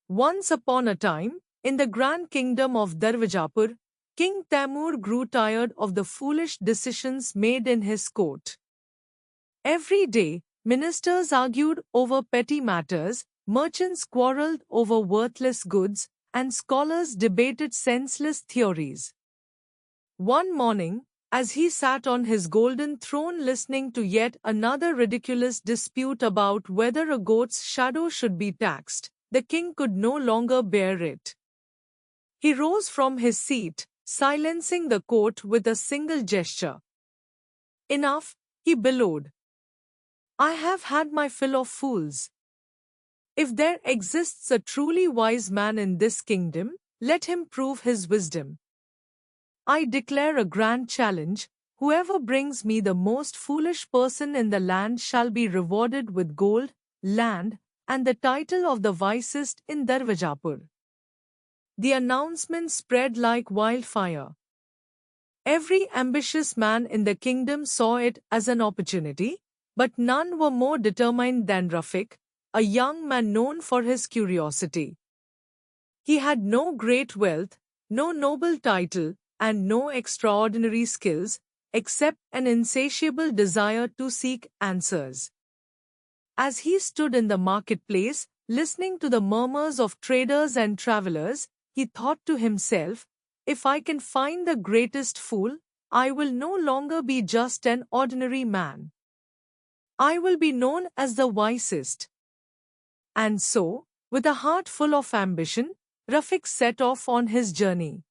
Once upon a time, in the grand kingdom of Darwajapur, King Taimur grew tired of the foolish decisions made in his court. Every day, ministers argued over petty matters, merchants quarreled over worthless goods, and scholars debated senseless theories. One morning, as he sat on his golden throne listening to yet another ridiculous dispute about whether a goat's shadow should be taxed, the king could no longer bear it. He rose from his seat, silencing the court with a single gesture. Enough, he bellowed. I have had my fill of fools. If there exists a truly wise man in this kingdom, let him prove his wisdom. I declare a grand challenge. Whoever brings me the most foolish person in the land shall be rewarded with gold, land, and the title of the wisest in Darwajapur. The announcement spread like wildfire. Every ambitious man in the kingdom saw it as an opportunity, but none were more determined than Rafiq, a young man known for his curiosity. He had no great wealth, no noble title, and no extraordinary skills, except an insatiable desire to seek answers. As he stood in the marketplace, listening to the murmurs of traders and travelers, he thought to himself, if I can find the greatest fool, I will no longer be just an ordinary man. I will be known as the wisest. And so, with a heart full of ambition, Rafiq set off on his journey.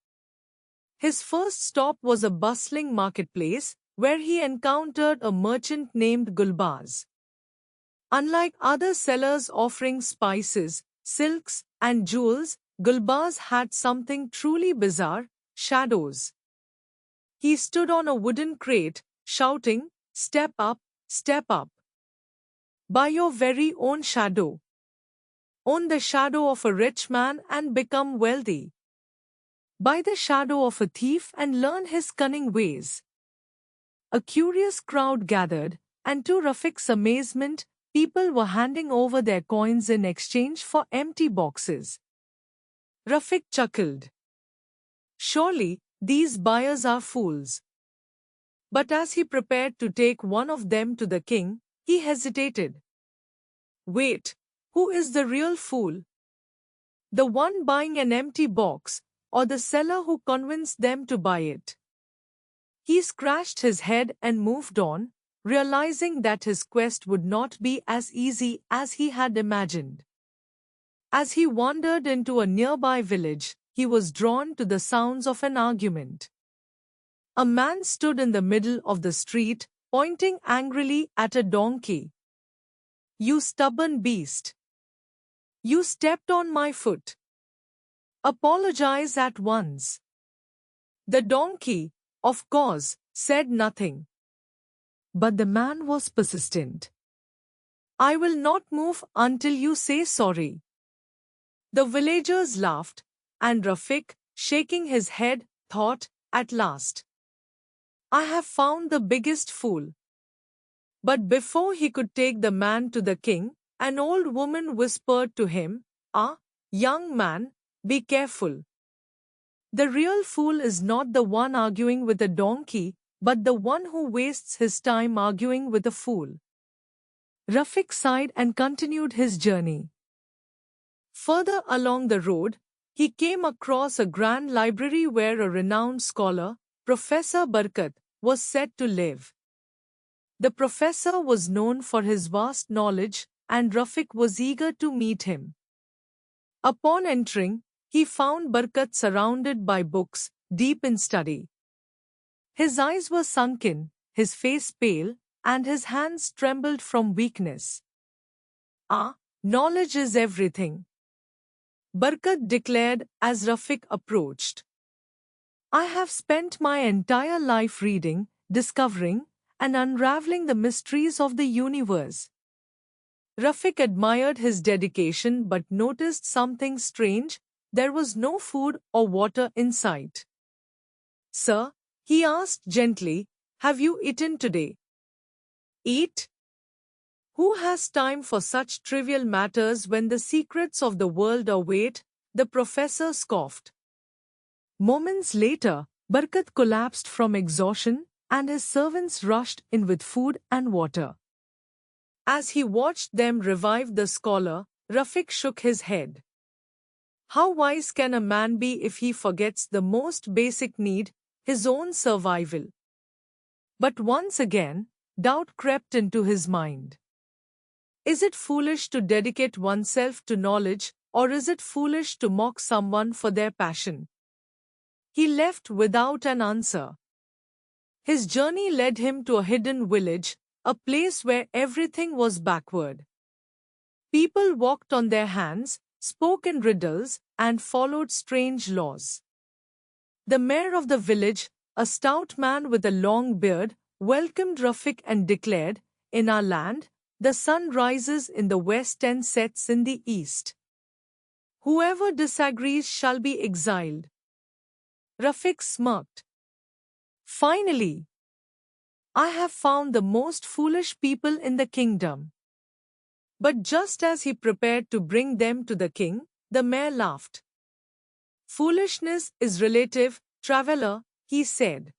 His first stop was a bustling marketplace, where he encountered a merchant named Gulbaz. Unlike other sellers offering spices, silks, and jewels, Gulbaz had something truly bizarre: shadows. He stood on a wooden crate, shouting, "Step up, step up. Buy your very own shadow. Own the shadow of a rich man and become wealthy. Buy the shadow of a thief and learn his cunning ways." A curious crowd gathered, and to Rafiq's amazement, people were handing over their coins in exchange for empty boxes. Rafiq chuckled. Surely, these buyers are fools. But as he prepared to take one of them to the king, he hesitated. Wait, who is the real fool? The one buying an empty box, or the seller who convinced them to buy it? He scratched his head and moved on, realizing that his quest would not be as easy as he had imagined. As he wandered into a nearby village, he was drawn to the sounds of an argument. A man stood in the middle of the street, pointing angrily at a donkey. "You stubborn beast! You stepped on my foot. Apologize at once." The donkey, of course, said nothing. But the man was persistent. "I will not move until you say sorry." The villagers laughed, and Rafiq, shaking his head, thought, at last, I have found the biggest fool. But before he could take the man to the king, an old woman whispered to him, "Ah, young man, be careful. The real fool is not the one arguing with a donkey, but the one who wastes his time arguing with a fool." Rafiq sighed and continued his journey. Further along the road, he came across a grand library where a renowned scholar, Professor Barkat, was said to live. The professor was known for his vast knowledge, and Rafiq was eager to meet him. Upon entering, he found Barkat surrounded by books, deep in study. His eyes were sunken, his face pale, and his hands trembled from weakness. "Ah, knowledge is everything," Barkat declared as Rafiq approached. "I have spent my entire life reading, discovering, and unraveling the mysteries of the universe." Rafiq admired his dedication but noticed something strange: there was no food or water in sight. "Sir," he asked gently, "have you eaten today?" "Eat? Who has time for such trivial matters when the secrets of the world await? The professor scoffed. Moments later, Barkat collapsed from exhaustion, and his servants rushed in with food and water. As he watched them revive the scholar, Rafiq shook his head. How wise can a man be if he forgets the most basic need, his own survival? But once again, doubt crept into his mind. Is it foolish to dedicate oneself to knowledge, or is it foolish to mock someone for their passion? He left without an answer. His journey led him to a hidden village, a place where everything was backward. People walked on their hands, spoke in riddles, and followed strange laws. The mayor of the village, a stout man with a long beard, welcomed Rafiq and declared, "In our land, the sun rises in the west and sets in the east. Whoever disagrees shall be exiled." Rafiq smirked. "Finally, I have found the most foolish people in the kingdom." But just as he prepared to bring them to the king, the mayor laughed. "Foolishness is relative, traveler," he said.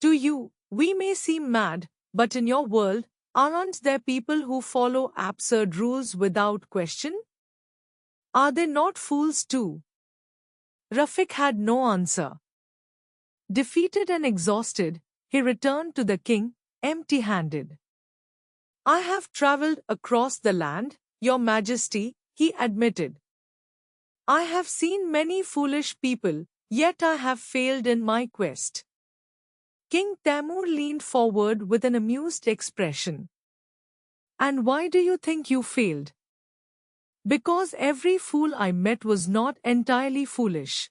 "To you, we may seem mad, but in your world, aren't there people who follow absurd rules without question? Are they not fools too?" Rafiq had no answer. Defeated and exhausted, he returned to the king, empty-handed. "I have traveled across the land, Your Majesty," he admitted. "I have seen many foolish people, yet I have failed in my quest." King Tamur leaned forward with an amused expression. "And why do you think you failed?" "Because every fool I met was not entirely foolish.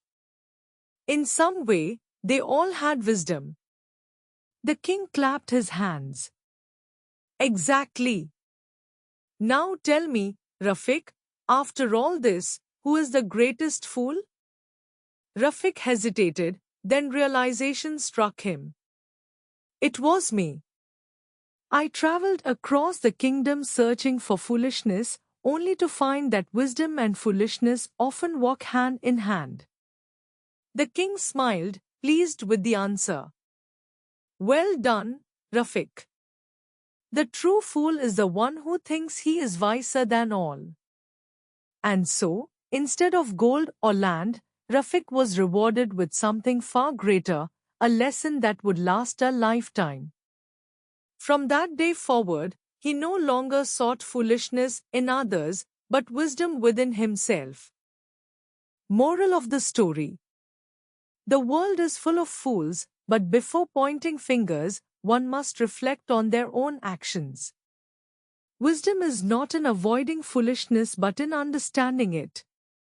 In some way, they all had wisdom." The king clapped his hands. "Exactly. Now tell me, Rafiq, after all this, who is the greatest fool?" Rafiq hesitated, then realization struck him. "It was me. I traveled across the kingdom searching for foolishness, only to find that wisdom and foolishness often walk hand in hand." The king smiled, pleased with the answer. "Well done, Rafiq. The true fool is the one who thinks he is wiser than all." And so, instead of gold or land, Rafiq was rewarded with something far greater, a lesson that would last a lifetime. From that day forward, he no longer sought foolishness in others, but wisdom within himself. Moral of the story: the world is full of fools, but before pointing fingers, one must reflect on their own actions. Wisdom is not in avoiding foolishness but in understanding it.